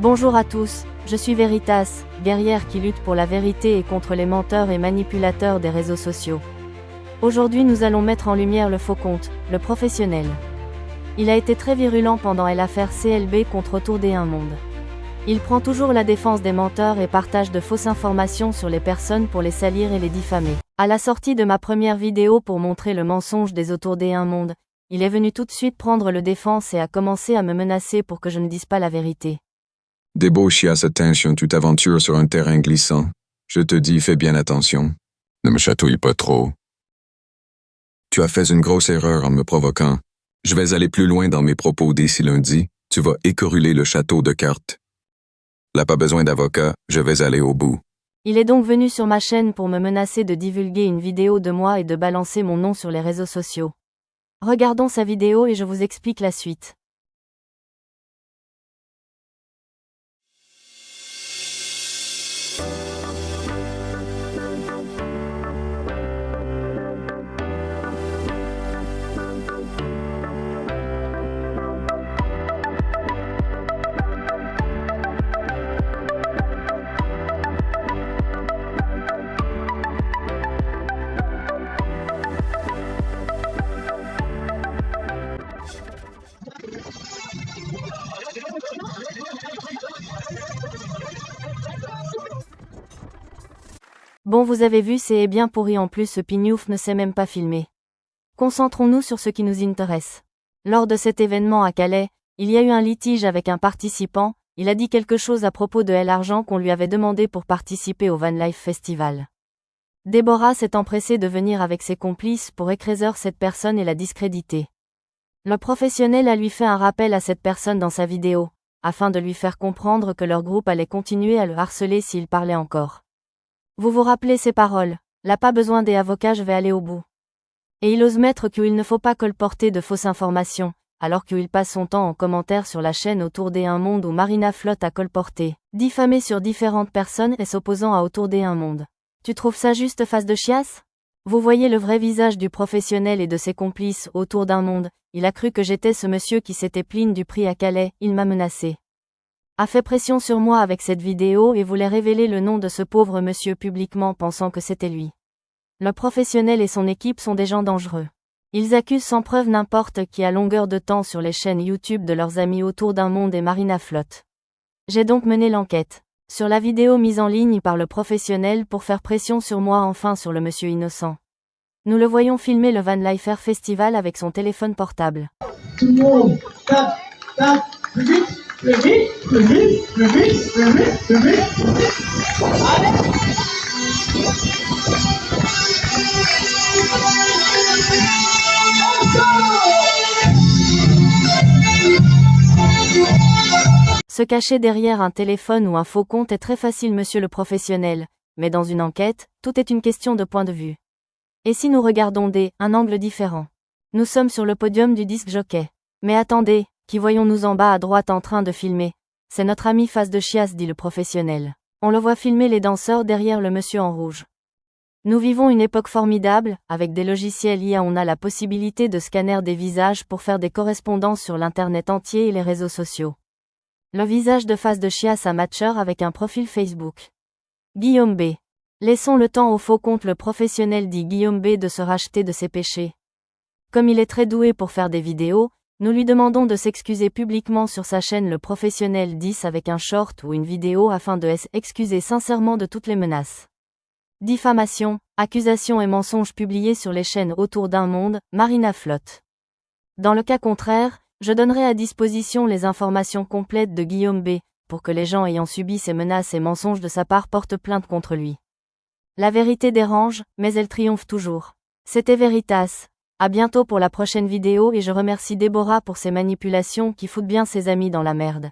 Bonjour à tous, je suis Veritas, guerrière qui lutte pour la vérité et contre les menteurs et manipulateurs des réseaux sociaux. Aujourd'hui nous allons mettre en lumière le faux compte, le professionnel. Il a été très virulent pendant l'affaire CLB contre Autour des Un Monde. Il prend toujours la défense des menteurs et partage de fausses informations sur les personnes pour les salir et les diffamer. À la sortie de ma première vidéo pour montrer le mensonge des Autour des Un Monde, il est venu tout de suite prendre le défense et a commencé à me menacer pour que je ne dise pas la vérité. Débauchias, attention, tu t'aventures sur un terrain glissant. Je te dis, fais bien attention. Ne me chatouille pas trop. Tu as fait une grosse erreur en me provoquant. Je vais aller plus loin dans mes propos d'ici lundi. Tu vas écoruler le château de cartes. Là, pas besoin d'avocat, je vais aller au bout. Il est donc venu sur ma chaîne pour me menacer de divulguer une vidéo de moi et de balancer mon nom sur les réseaux sociaux. Regardons sa vidéo et je vous explique la suite. Bon, vous avez vu, c'est bien pourri, en plus ce pignouf ne sait même pas filmer. Concentrons-nous sur ce qui nous intéresse. Lors de cet événement à Calais, il y a eu un litige avec un participant. Il a dit quelque chose à propos de l'argent qu'on lui avait demandé pour participer au Van Life Festival. Déborah s'est empressée de venir avec ses complices pour écraseur cette personne et la discréditer. Le professionnel a lui fait un rappel à cette personne dans sa vidéo, afin de lui faire comprendre que leur groupe allait continuer à le harceler s'il parlait encore. Vous vous rappelez ces paroles, là pas besoin des avocats, je vais aller au bout. Et il ose mettre qu'il ne faut pas colporter de fausses informations, alors qu'il passe son temps en commentaire sur la chaîne Autour des Un Monde où Marina flotte à colporter, diffamer sur différentes personnes et s'opposant à Autour des Un Monde. Tu trouves ça juste, face de chiasse? Vous voyez le vrai visage du professionnel et de ses complices Autour d'un Monde. Il a cru que j'étais ce monsieur qui s'était plaint du prix à Calais, il m'a menacé. A fait pression sur moi avec cette vidéo et voulait révéler le nom de ce pauvre monsieur publiquement pensant que c'était lui. Le professionnel et son équipe sont des gens dangereux. Ils accusent sans preuve n'importe qui à longueur de temps sur les chaînes YouTube de leurs amis Autour d'un Monde et Marina Flotte. J'ai donc mené l'enquête sur la vidéo mise en ligne par le professionnel pour faire pression sur moi, enfin sur le monsieur innocent. Nous le voyons filmer le Van Life Festival avec son téléphone portable. Tout le monde, tape, tape, plus vite, plus vite, plus vite, plus vite, plus vite, plus vite. Allez! Se cacher derrière un téléphone ou un faux compte est très facile, monsieur le professionnel, mais dans une enquête, tout est une question de point de vue. Et si nous regardons un angle différent? Nous sommes sur le podium du disc jockey. Mais attendez, qui voyons-nous en bas à droite en train de filmer? C'est notre ami face de chiasse, dit le professionnel. On le voit filmer les danseurs derrière le monsieur en rouge. Nous vivons une époque formidable, avec des logiciels IA on a la possibilité de scanner des visages pour faire des correspondances sur l'internet entier et les réseaux sociaux. Le visage de face de chiasse à matcheur avec un profil Facebook. Guillaume B. Laissons le temps au faux compte, le professionnel dit Guillaume B de se racheter de ses péchés. Comme il est très doué pour faire des vidéos, nous lui demandons de s'excuser publiquement sur sa chaîne Le Professionnel 10 avec un short ou une vidéo afin de s'excuser sincèrement de toutes les menaces, diffamation, accusations et mensonges publiés sur les chaînes Autour d'un Monde, Marina Flotte. Dans le cas contraire, je donnerai à disposition les informations complètes de Guillaume B, pour que les gens ayant subi ces menaces et mensonges de sa part portent plainte contre lui. La vérité dérange, mais elle triomphe toujours. C'était Veritas. À bientôt pour la prochaine vidéo et je remercie Déborah pour ses manipulations qui foutent bien ses amis dans la merde.